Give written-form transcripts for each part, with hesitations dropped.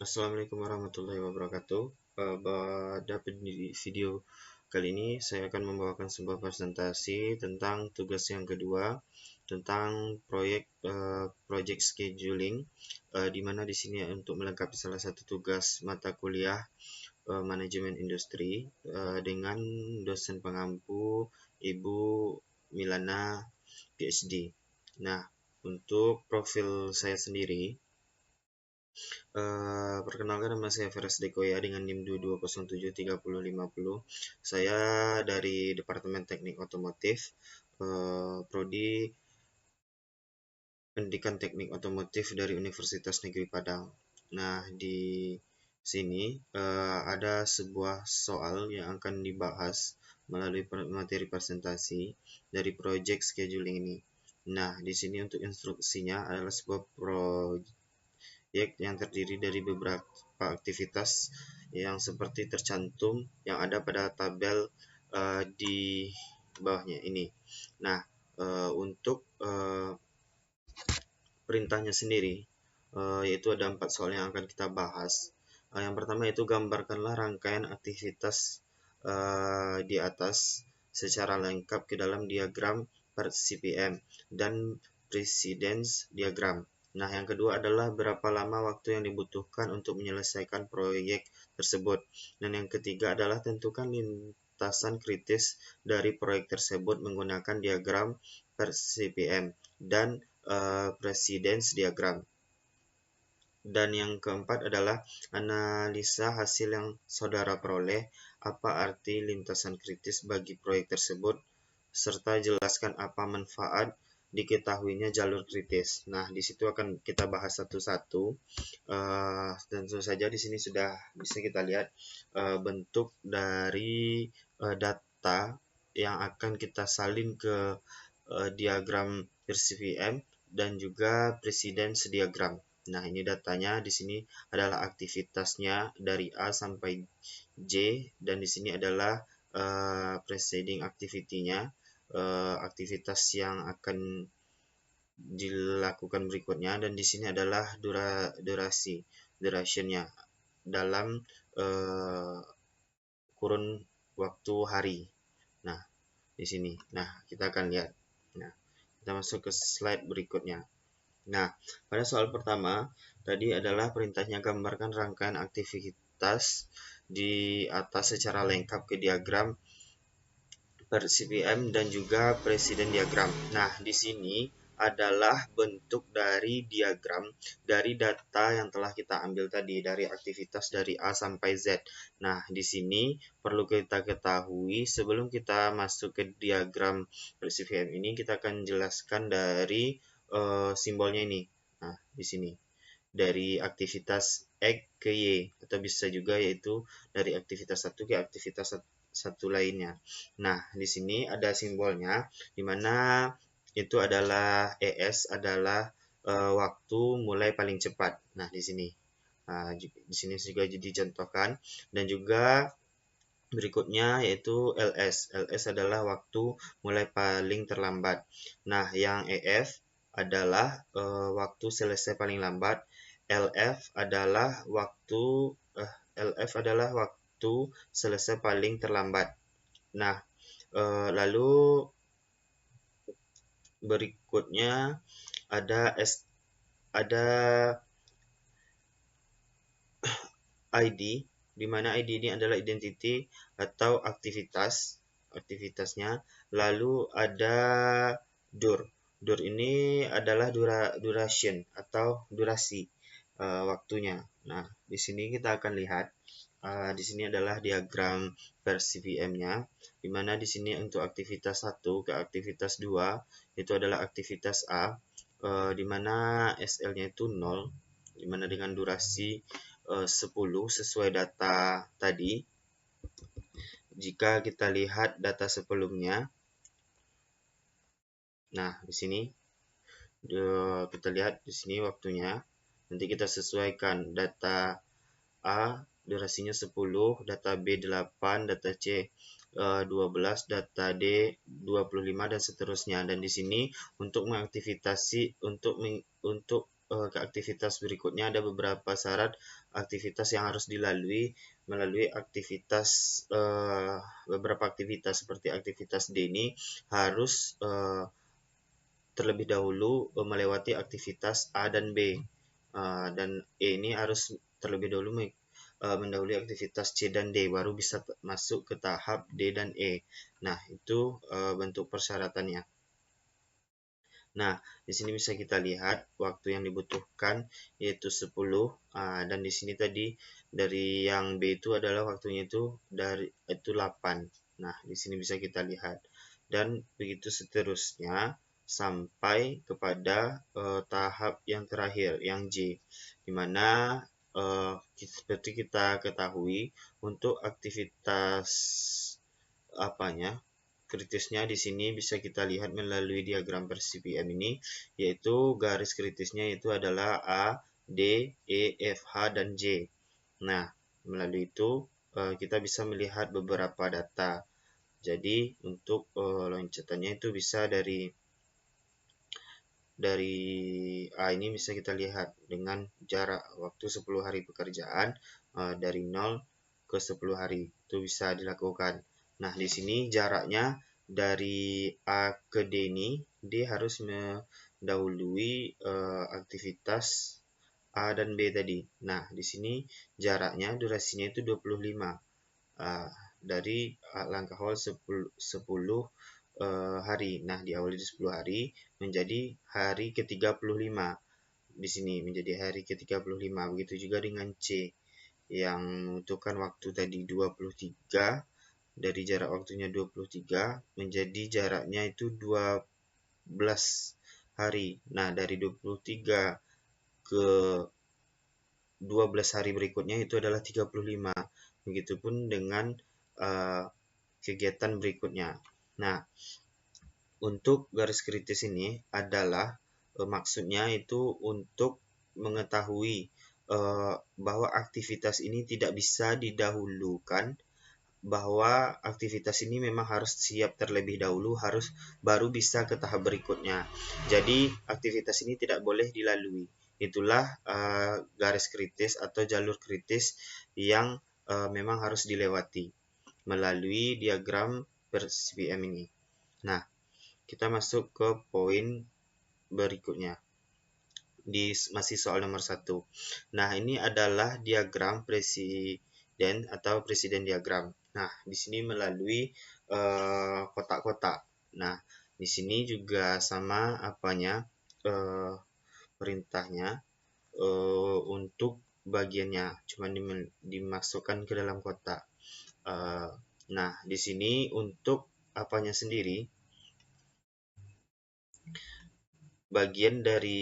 Assalamualaikum warahmatullahi wabarakatuh. Pada video kali ini saya akan membawakan sebuah presentasi tentang tugas yang kedua tentang project scheduling, di mana di sini untuk melengkapi salah satu tugas mata kuliah manajemen industri dengan dosen pengampu Ibu Milana PhD. Nah, untuk profil saya sendiri, perkenalkan, nama saya Feras Dekoya dengan NIM 2073050. Saya dari Departemen Teknik Otomotif, Prodi Pendidikan Teknik Otomotif dari Universitas Negeri Padang. Nah, di sini ada sebuah soal yang akan dibahas melalui materi presentasi dari project scheduling ini. Nah, di sini untuk instruksinya adalah sebuah yang terdiri dari beberapa aktivitas yang seperti tercantum yang ada pada tabel di bawahnya ini. Nah, untuk perintahnya sendiri, yaitu ada 4 soal yang akan kita bahas. Yang pertama itu gambarkanlah rangkaian aktivitas di atas secara lengkap ke dalam diagram per CPM dan precedence diagram. Nah, yang kedua adalah berapa lama waktu yang dibutuhkan untuk menyelesaikan proyek tersebut. Dan yang ketiga adalah tentukan lintasan kritis dari proyek tersebut menggunakan diagram per CPM dan precedence diagram. Dan yang keempat adalah analisa hasil yang saudara peroleh, apa arti lintasan kritis bagi proyek tersebut, serta jelaskan apa manfaat diketahuinya jalur kritis. Nah, di situ akan kita bahas satu-satu. Tentu saja di sini sudah bisa kita lihat bentuk dari data yang akan kita salin ke diagram PCVM dan juga precedence diagram. Nah, ini datanya di sini adalah aktivitasnya dari A sampai J, dan di sini adalah preceding activity-nya, aktivitas yang akan dilakukan berikutnya, dan di sini adalah duration-nya dalam kurun waktu hari. Nah, di sini. Nah, kita akan lihat. Nah, kita masuk ke slide berikutnya. Nah, pada soal pertama tadi adalah perintahnya gambarkan rangkaian aktivitas di atas secara lengkap ke diagram per CPM dan juga presiden diagram. Nah, di sini adalah bentuk dari diagram dari data yang telah kita ambil tadi dari aktivitas dari A sampai Z. Nah, di sini perlu kita ketahui sebelum kita masuk ke diagram per CPM ini, kita akan jelaskan dari simbolnya ini. Nah, di sini dari aktivitas X ke Y, atau bisa juga yaitu dari aktivitas satu ke aktivitas satu lainnya. Nah, di sini ada simbolnya, di mana itu adalah ES adalah waktu mulai paling cepat. Nah, di sini. Di sini juga dicontohkan, dan juga berikutnya yaitu LS. LS adalah waktu mulai paling terlambat. Nah, yang EF adalah waktu selesai paling lambat. LF adalah waktu LF adalah waktu selesai paling terlambat. Nah, lalu berikutnya ada ID, di mana ID ini adalah identity atau aktivitasnya. Lalu ada dur. Dur ini adalah duration atau durasi waktunya. Nah, di sini kita akan lihat. Di sini adalah diagram per CPM-nya, di mana di sini untuk aktivitas 1 ke aktivitas 2 itu adalah aktivitas A, di mana SL-nya itu 0, di mana dengan durasi 10 sesuai data tadi. Jika kita lihat data sebelumnya, nah di sini kita lihat di sini waktunya. Nanti kita sesuaikan data A durasinya 10, data B 8, data C 12, data D 25, dan seterusnya. Dan di sini untuk mengaktifitasi untuk ke aktivitas berikutnya, ada beberapa syarat aktivitas yang harus dilalui melalui aktivitas beberapa aktivitas seperti aktivitas D ini harus terlebih dahulu melewati aktivitas A dan B, dan E ini harus terlebih dahulu mendahului aktivitas C dan D, baru bisa masuk ke tahap D dan E. Nah, itu bentuk persyaratannya. Nah, di sini bisa kita lihat waktu yang dibutuhkan yaitu 10, dan di sini tadi dari yang B itu adalah waktunya itu 8. Nah, di sini bisa kita lihat. Dan begitu seterusnya sampai kepada tahap yang terakhir, yang J, di mana seperti kita ketahui untuk aktivitas kritisnya di sini bisa kita lihat melalui diagram per-CPM ini, yaitu garis kritisnya itu adalah A, D, E, F, H, dan J. Nah, melalui itu kita bisa melihat beberapa data. Jadi untuk loncatannya itu bisa dari A ini bisa kita lihat dengan jarak waktu 10 hari pekerjaan, dari 0 ke 10 hari itu bisa dilakukan. Nah, di sini jaraknya dari A ke D ini, D harus mendahului aktivitas A dan B tadi. Nah, di sini jaraknya, durasinya itu 25. Dari langkah awal 10 hari. Nah, diawali di 10 hari menjadi hari ke-35. Di sini menjadi hari ke-35. Begitu juga dengan C yang membutuhkan waktu tadi 23, dari jarak waktunya 23 menjadi jaraknya itu 12 hari. Nah, dari 23 ke 12 hari berikutnya itu adalah 35. Begitupun dengan kegiatan berikutnya. Nah, untuk garis kritis ini adalah maksudnya itu untuk mengetahui bahwa aktivitas ini tidak bisa didahulukan, bahwa aktivitas ini memang harus siap terlebih dahulu, baru bisa ke tahap berikutnya. Jadi aktivitas ini tidak boleh dilalui. Itulah garis kritis atau jalur kritis yang memang harus dilewati melalui diagram per-CPM ini. Nah, kita masuk ke poin berikutnya. Masih soal nomor 1. Nah, ini adalah diagram presiden atau presiden diagram. Nah, di sini melalui kotak-kotak. Nah, di sini juga sama perintahnya untuk bagiannya, cuma dimasukkan ke dalam kotak. Nah, di sini untuk apanya sendiri, bagian dari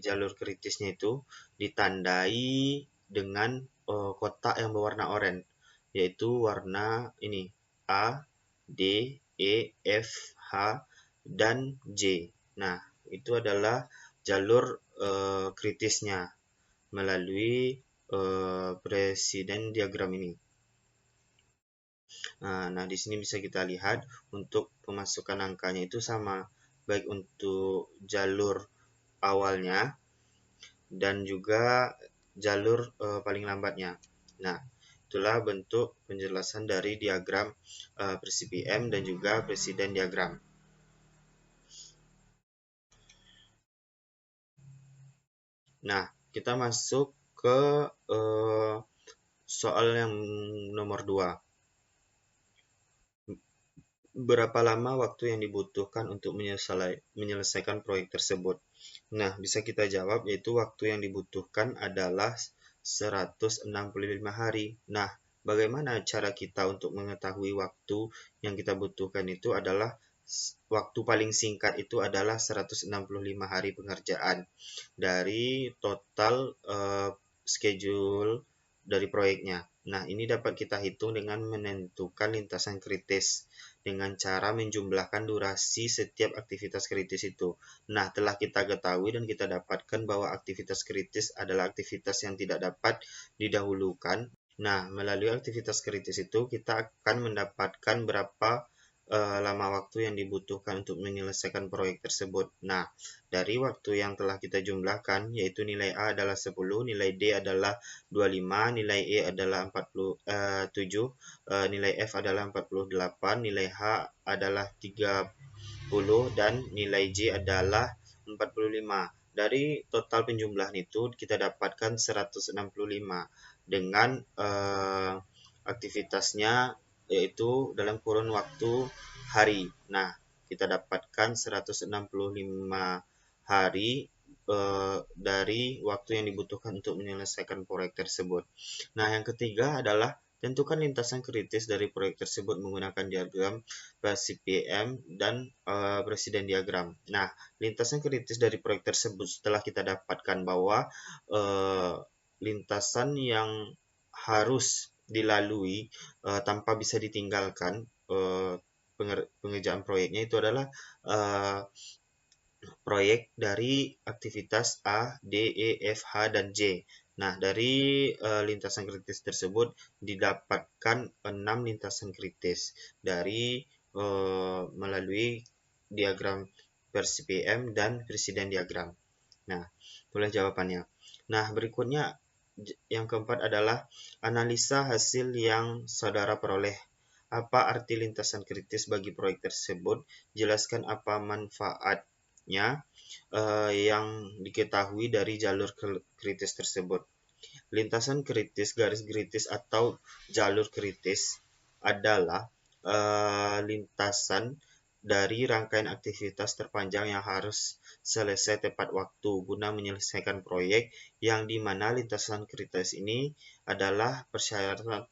jalur kritisnya itu ditandai dengan kotak yang berwarna oranye, yaitu warna ini A, D, E, F, H, dan J. Nah, itu adalah jalur kritisnya melalui presiden diagram ini. Nah, di sini bisa kita lihat untuk pemasukan angkanya itu sama, baik untuk jalur awalnya dan juga jalur paling lambatnya. Nah, itulah bentuk penjelasan dari diagram per-CPM dan juga presiden diagram. Nah, kita masuk ke soal yang nomor 2. Berapa lama waktu yang dibutuhkan untuk menyelesaikan proyek tersebut? Nah, bisa kita jawab, yaitu waktu yang dibutuhkan adalah 165 hari. Nah, bagaimana cara kita untuk mengetahui waktu yang kita butuhkan itu adalah waktu paling singkat itu adalah 165 hari pengerjaan dari total schedule dari proyeknya. Nah, ini dapat kita hitung dengan menentukan lintasan kritis dengan cara menjumlahkan durasi setiap aktivitas kritis itu. Nah, telah kita ketahui dan kita dapatkan bahwa aktivitas kritis adalah aktivitas yang tidak dapat didahulukan. Nah, melalui aktivitas kritis itu kita akan mendapatkan berapa lama waktu yang dibutuhkan untuk menyelesaikan proyek tersebut. Nah, dari waktu yang telah kita jumlahkan, yaitu nilai A adalah 10, nilai D adalah 25, nilai E adalah 47, nilai F adalah 48, nilai H adalah 30, dan nilai J adalah 45. Dari total penjumlahan itu kita dapatkan 165 dengan aktivitasnya yaitu dalam kurun waktu hari. Nah, kita dapatkan 165 hari dari waktu yang dibutuhkan untuk menyelesaikan proyek tersebut. Nah, yang ketiga adalah tentukan lintasan kritis dari proyek tersebut menggunakan diagram CPM dan presiden diagram. Nah, lintasan kritis dari proyek tersebut setelah kita dapatkan bahwa lintasan yang harus dilalui tanpa bisa ditinggalkan pengerjaan proyeknya itu adalah proyek dari aktivitas A, D, E, F, H, dan J. Nah, dari lintasan kritis tersebut didapatkan 6 lintasan kritis dari melalui diagram PRCPM dan presiden diagram. Nah, itulah jawabannya. Nah, berikutnya yang keempat adalah analisa hasil yang saudara peroleh. Apa arti lintasan kritis bagi proyek tersebut? Jelaskan apa manfaatnya yang diketahui dari jalur kritis tersebut. Lintasan kritis, garis kritis atau jalur kritis adalah lintasan dari rangkaian aktivitas terpanjang yang harus selesai tepat waktu guna menyelesaikan proyek, yang dimana lintasan kritis ini adalah persyaratan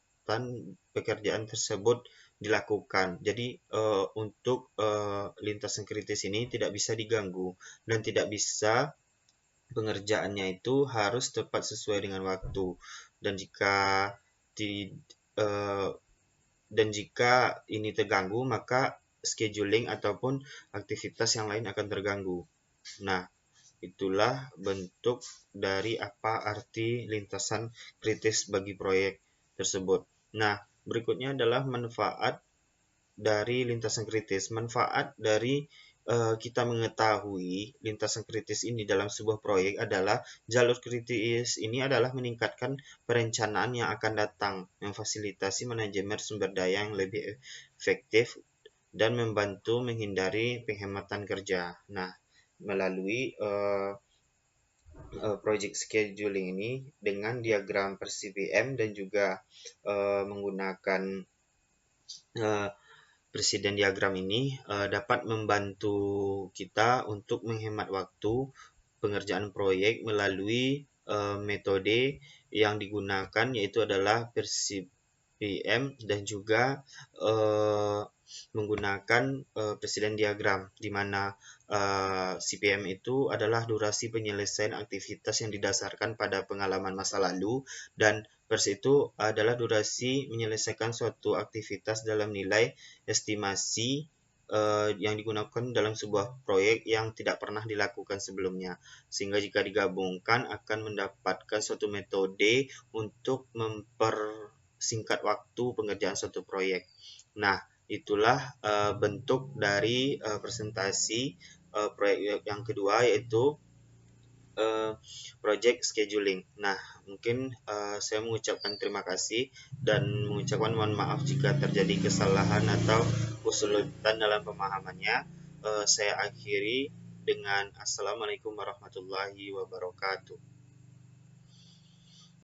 pekerjaan tersebut dilakukan. Jadi untuk lintasan kritis ini tidak bisa diganggu dan tidak bisa pengerjaannya itu harus tepat sesuai dengan waktu, dan jika di, dan jika ini terganggu maka scheduling ataupun aktivitas yang lain akan terganggu. Nah, itulah bentuk dari apa arti lintasan kritis bagi proyek tersebut. Nah, berikutnya adalah manfaat dari lintasan kritis. Manfaat dari kita mengetahui lintasan kritis ini dalam sebuah proyek adalah jalur kritis ini adalah meningkatkan perencanaan yang akan datang, memfasilitasi manajemen sumber daya yang lebih efektif, dan membantu menghindari penghematan kerja. Nah, melalui project scheduling ini dengan diagram per CPM dan juga menggunakan presiden diagram ini dapat membantu kita untuk menghemat waktu pengerjaan proyek melalui metode yang digunakan, yaitu adalah PRCPM dan juga menggunakan presiden diagram, di mana CPM itu adalah durasi penyelesaian aktivitas yang didasarkan pada pengalaman masa lalu, dan PERS itu adalah durasi menyelesaikan suatu aktivitas dalam nilai estimasi yang digunakan dalam sebuah proyek yang tidak pernah dilakukan sebelumnya, sehingga jika digabungkan akan mendapatkan suatu metode untuk mempersingkat waktu pengerjaan suatu proyek. Nah, itulah bentuk dari presentasi proyek yang kedua, yaitu project scheduling. Nah, mungkin saya mengucapkan terima kasih dan mengucapkan mohon maaf jika terjadi kesalahan atau kesulitan dalam pemahamannya. Saya akhiri dengan Assalamualaikum warahmatullahi wabarakatuh.